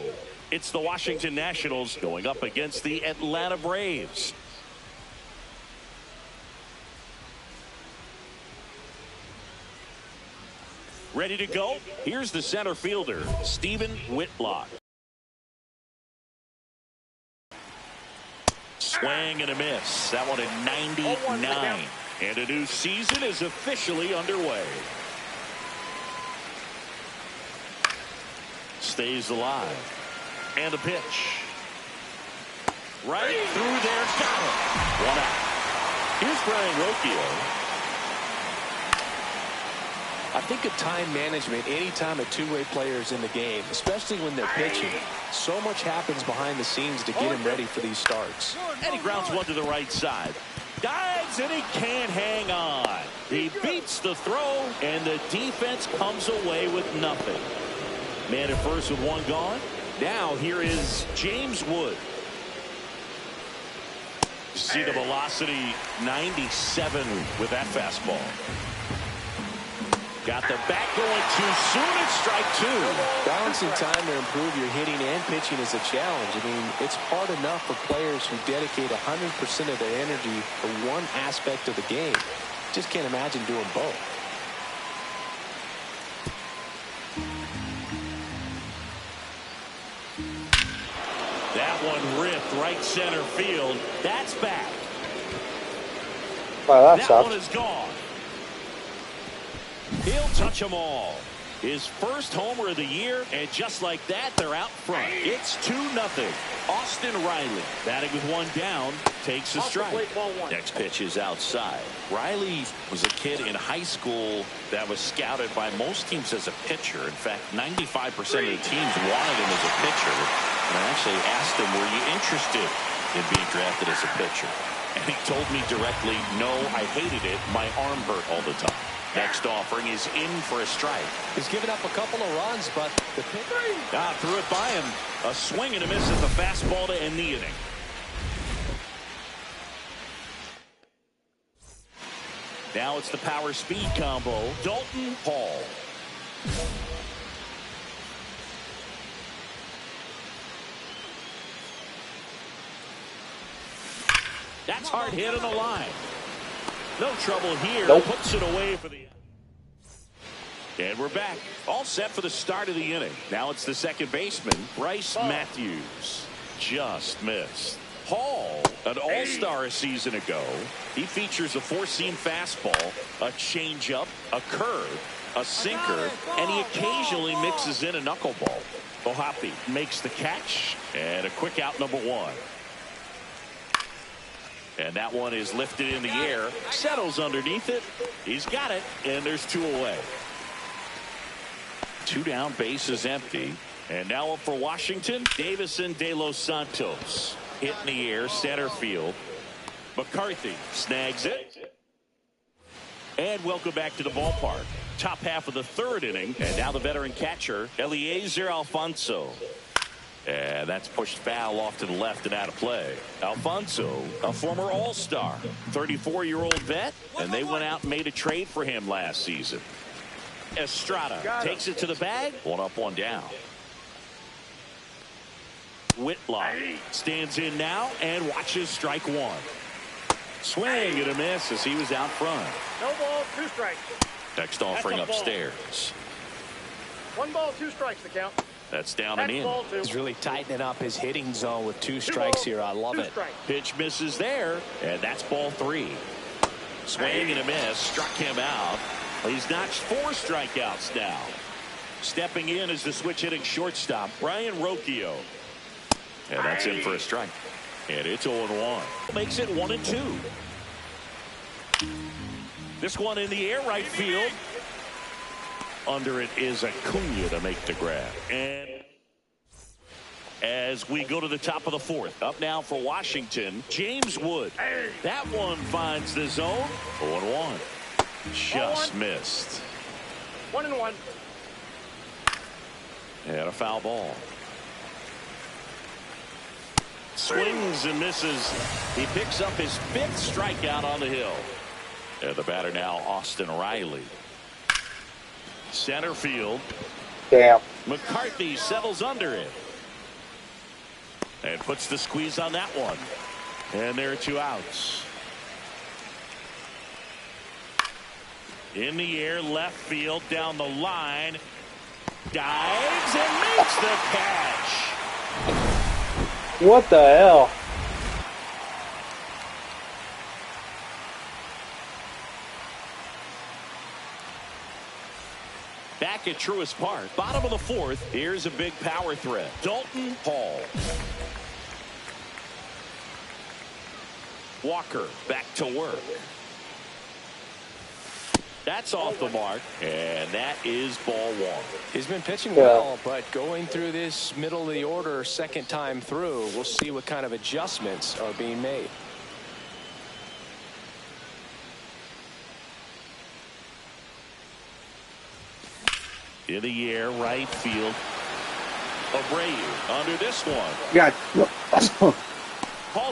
It's the Washington Nationals going up against the Atlanta Braves. Ready to go? Here's the center fielder, Stephen Whitlock. Swing and a miss. That one at 99. And a new season is officially underway. Stays alive. And a pitch. Right through there. Got it. One out. Here's Brian Rocchio.
I think of time management anytime a two-way player is in the game, especially when they're pitching. So much happens behind the scenes to get him ready for these starts.
And he grounds one to the right side. Dives and he can't hang on. He beats the throw and the defense comes away with nothing. Man at first with one gone. Now here is James Wood. See the velocity, 97 with that fastball. Got the bat going too soon. It's strike two.
Balancing time to improve your hitting and pitching is a challenge. I mean, it's hard enough for players who dedicate 100% of their energy for one aspect of the game. Just can't imagine doing both.
That one ripped right center field. That's back.
Wow,
that one is gone. He'll touch them all. His first homer of the year, and just like that, they're out front. It's 2-0. Austin Riley, batting with one down, takes a strike. Next pitch is outside. Riley was a kid in high school that was scouted by most teams as a pitcher. In fact, 95% of the teams wanted him as a pitcher. And I actually asked him, were you interested in being drafted as a pitcher? And he told me directly, no, I hated it. My arm hurt all the time. Next offering is in for a strike.
He's given up a couple of runs, but the pitch
threw it by him. A swing and a miss at the fastball to end the inning. Now it's the power speed combo. Dalton Hall. That's hard hit on the line. No trouble here.
Nope.
Puts it away for the. And we're back. All set for the start of the inning. Now it's the second baseman, Bryce Matthews. Just missed. Hall, an all-star a season ago. He features a four-seam fastball, a changeup, a curve, a sinker, and he occasionally mixes in a knuckleball. Bohapi makes the catch, and a quick out number one. And that one is lifted in the air, settles underneath it. He's got it, and there's two away. Two down, base is empty. And now up for Washington, Davison De Los Santos. Hit in the air, center field. McCarthy snags it. And welcome back to the ballpark. Top half of the third inning, and now the veteran catcher, Eliezer Alfonso. And that's pushed foul off to the left and out of play. Alfonso, a former all-star, 34-year-old vet, and they went out and made a trade for him last season. Estrada takes it to the bag. One up, one down. Whitlock stands in now and watches strike one. Swing and a miss as he was out front.
No ball, 2 strikes.
Next offering upstairs.
1 ball, 2 strikes to count.
That's down and in.
He's really tightening up his hitting zone with 2 strikes here. I love it.
Pitch misses there, and that's ball 3. Swing and a miss. Struck him out. He's notched 4 strikeouts now. Stepping in is the switch hitting shortstop, Brian Rocchio. And that's in for a strike. And it's 0-1. Makes it 1-2. This one in the air right field. Under it is Acuna to make the grab. And as we go to the top of the fourth, up now for Washington, James Wood. That one finds the zone. 0-1. Just missed.
1-1.
And a foul ball. Swings and misses. He picks up his 5th strikeout on the hill. And the batter now, Austin Riley. Center field.
Damn.
McCarthy settles under it. And puts the squeeze on that one. And there are 2 outs. In the air, left field, down the line. Dives and makes the catch.
What the hell?
Back at Truist Park, bottom of the 4th, here's a big power threat. Dalton Hall. Walker back to work. That's off the mark, and that is ball 1.
He's been pitching well, but going through this middle of the order second time through, we'll see what kind of adjustments are being made.
In the air, right field. Abreu under this one.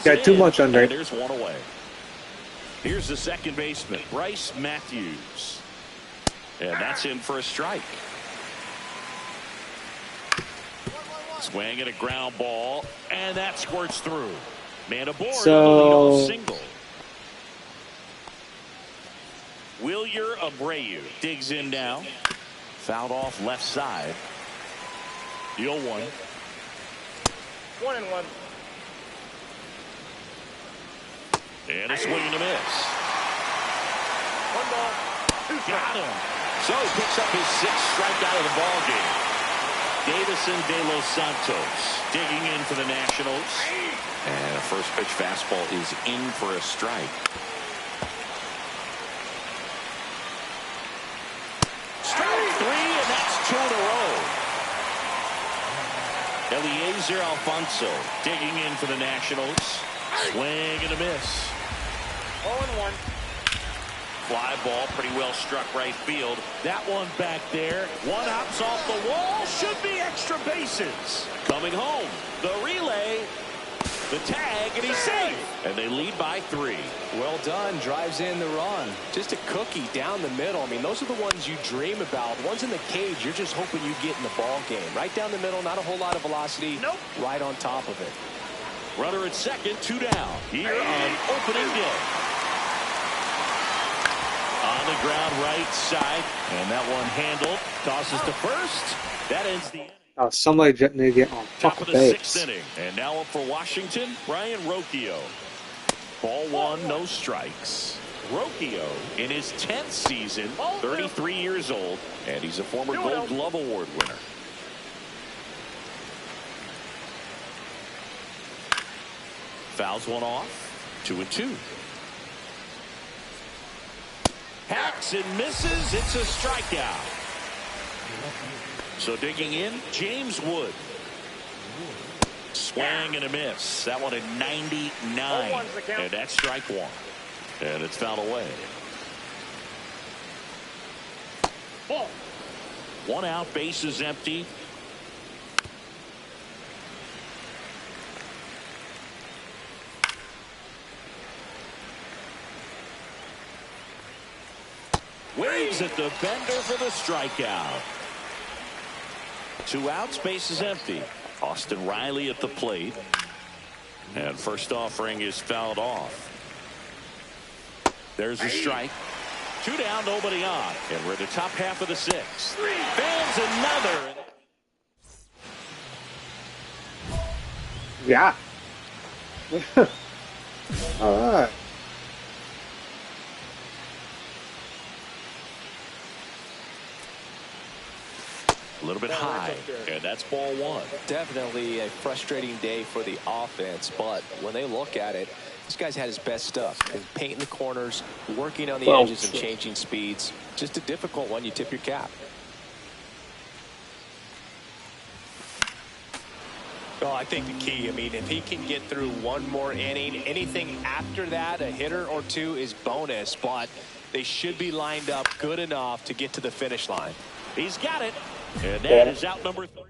Got too much under it.
There's one away. Here's the second baseman, Bryce Matthews. And that's in for a strike. Swing at a ground ball, and that squirts through. Man aboard on the leadoff single. Wilyer Abreu digs in now. Fouled off left side. The 0-1.
1-1.
And a swing and a miss.
1 ball, 2 strikes.
Got him. So he picks up his 6th strikeout of the ball game. Davison de Los Santos digging in for the Nationals. And a first pitch fastball is in for a strike. Strike 3, and that's 2 in a row. Eliezer Alfonso digging in for the Nationals. Swing and a miss.
0-1.
Fly ball, pretty well struck right field. That one back there. 1 out's off the wall. Should be extra bases. Coming home. The relay. The tag, and he's safe. And they lead by 3.
Well done. Drives in the run. Just a cookie down the middle. I mean, those are the ones you dream about. Ones in the cage, you're just hoping you get in the ball game. Right down the middle, not a whole lot of velocity.
Nope.
Right on top of it.
Runner at second, 2 down. Here on opening day. On the ground right side. And that one handled. Tosses to first. That ends the inning.
Somebody just need to get on
Top of the
base.
6th inning. And now up for Washington, Brian Rocchio. Ball 1, no strikes. Rocchio in his 10th season, 33 years old, and he's a former Gold Glove Award winner. Fouls one off. 2-2. Hacks and misses. It's a strikeout. So digging in, James Wood. Swing and a miss. That one at 99. And that's strike 1. And it's fouled away. Ball. 1 out, base is empty. Waves at the bender for the strikeout. 2 outs, base is empty. Austin Riley at the plate. And first offering is fouled off. There's a strike. 2 down, nobody on. And we're at the top half of the 6th. Fans another.
Yeah. All right.
A little bit high, and that's ball 1.
Definitely a frustrating day for the offense, but when they look at it, this guy's had his best stuff. Painting the corners, working on the edges and changing speeds. Just a difficult one. You tip your cap. Well, I think the key, I mean, if he can get through 1 more inning, anything after that, a hitter or 2 is bonus, but they should be lined up good enough to get to the finish line.
He's got it. And that is out number 3.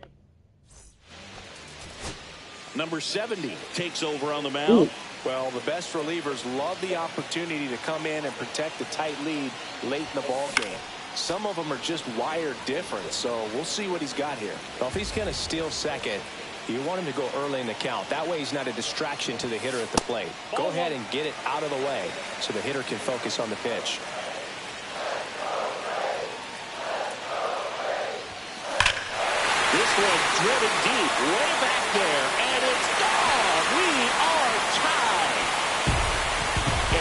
Number 70 takes over on the mound.
Well, the best relievers love the opportunity to come in and protect the tight lead late in the ball game. Some of them are just wired different, so we'll see what he's got here. Well, if he's going to steal second, you want him to go early in the count. That way he's not a distraction to the hitter at the plate. Go ahead and get it out of the way so the hitter can focus on the pitch.
This one driven deep, way back there, and it's gone. We are tied.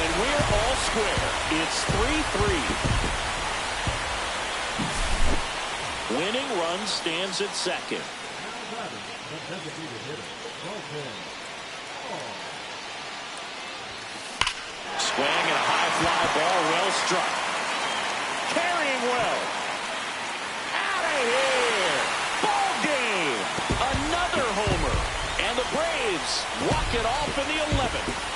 And we're all square. It's 3-3. Winning run stands at second. Swing and a high fly ball, well struck. Carrying well. Out of here. Ball game. Another homer. And the Braves walk it off in the 11th.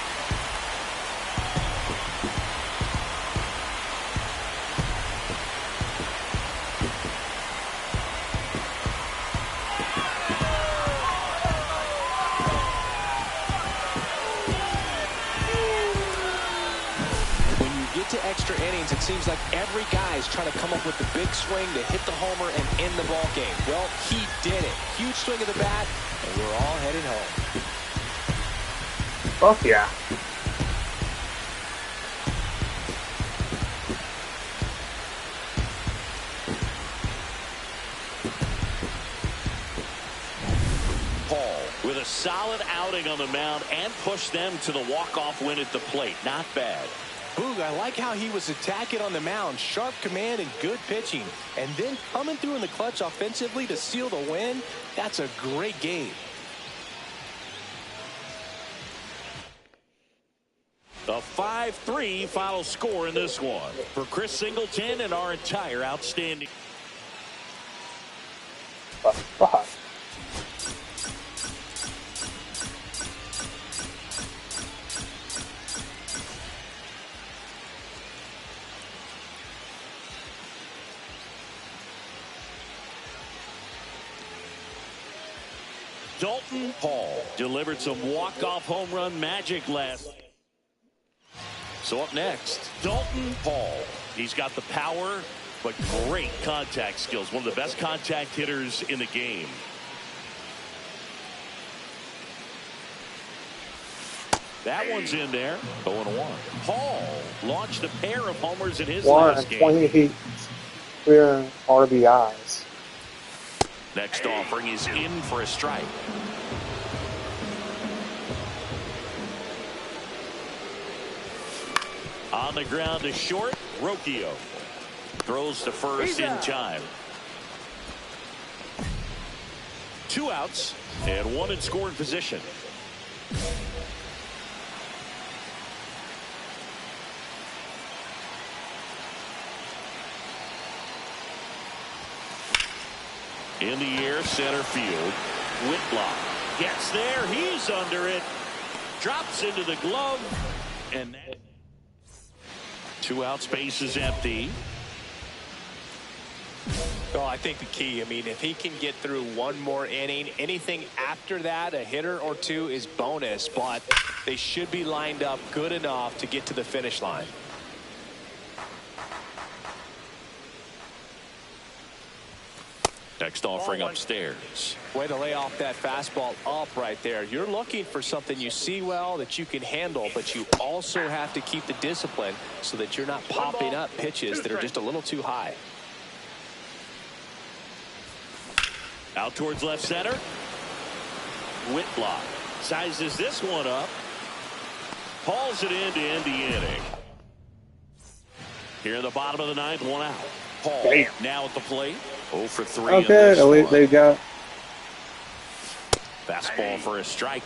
To extra innings, it seems like every guy is trying to come up with the big swing to hit the homer and end the ball game. Well, he did it. Huge swing of the bat, and we're all headed home.
Fuck yeah.
Paul with a solid outing on the mound and pushed them to the walk-off win at the plate. Not bad.
Boog, I like how he was attacking on the mound. Sharp command and good pitching. And then coming through in the clutch offensively to seal the win. That's a great game.
A 5-3 final score in this one. For Chris Singleton and our entire outstanding.
Fuck.
Dalton Hall delivered some walk-off home run magic last. So up next, Dalton Hall. He's got the power, but great contact skills. One of the best contact hitters in the game. That one's in there. 0-1. Hall launched a pair of homers in his last game.
128 clear RBIs.
Next offering is in for a strike. On the ground to short, Rocchio throws to first in time. 2 outs and 1 in scoring position. In the air, center field. Whitlock gets there. He's under it. Drops into the glove. And that 2 out, space is empty.
Well, I think the key, if he can get through one more inning, anything after that, a hitter or two is bonus, but they should be lined up good enough to get to the finish line.
Next offering upstairs.
Way to lay off that fastball up right there. You're looking for something you see well that you can handle, but you also have to keep the discipline so that you're not popping up pitches that are just a little too high.
Out towards left center. Whitlock sizes this one up. Hauls it in to end the inning. Here in the bottom of the 9th, 1 out. Hall now at the plate. 0 for 3.
Okay, at least they got.
Fastball for a strike.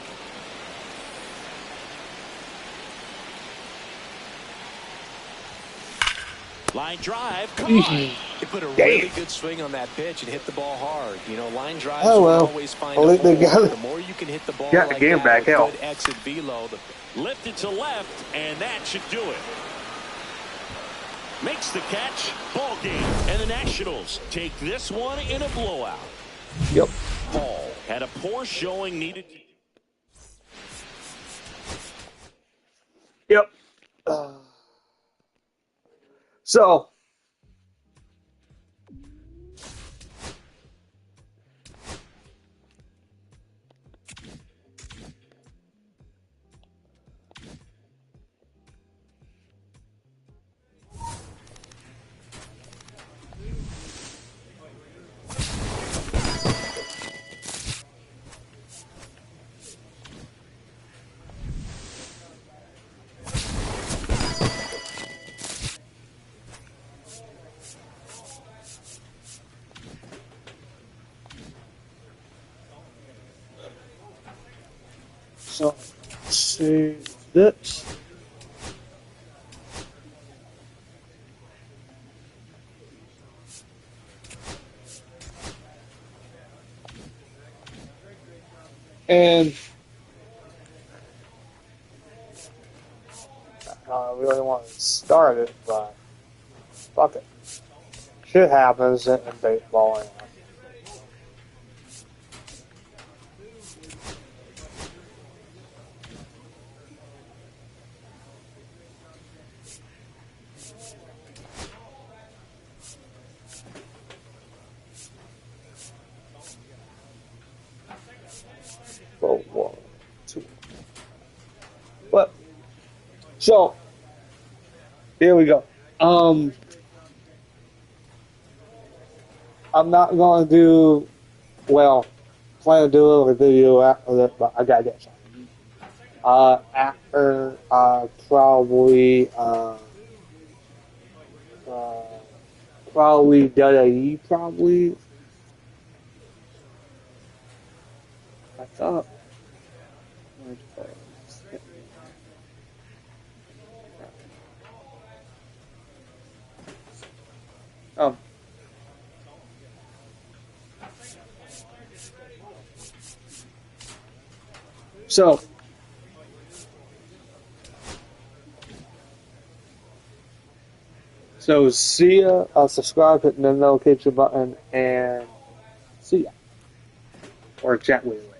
Line drive. Come on.
He put a really good swing on that pitch and hit the ball hard. Line drives always find
at least they got
the more you can hit the ball
got
like
the game
that,
back. Hell.
good exit velo.
Lifted to left, and that should do it. Makes the catch. Ball game. And the Nationals take this one in a blowout.
Yep.
Hall had a poor showing needed.
Yep. So, So, see this. And I really want to start it, but fuck it. Shit happens in baseball. And well, 1, 2. But so here we go. I'm not gonna do well. Plan to do a video after this, but I gotta get something. After probably probably WWE probably. I thought. Um. So see ya. Subscribe, hit the notification button, and see ya. Or chat with you.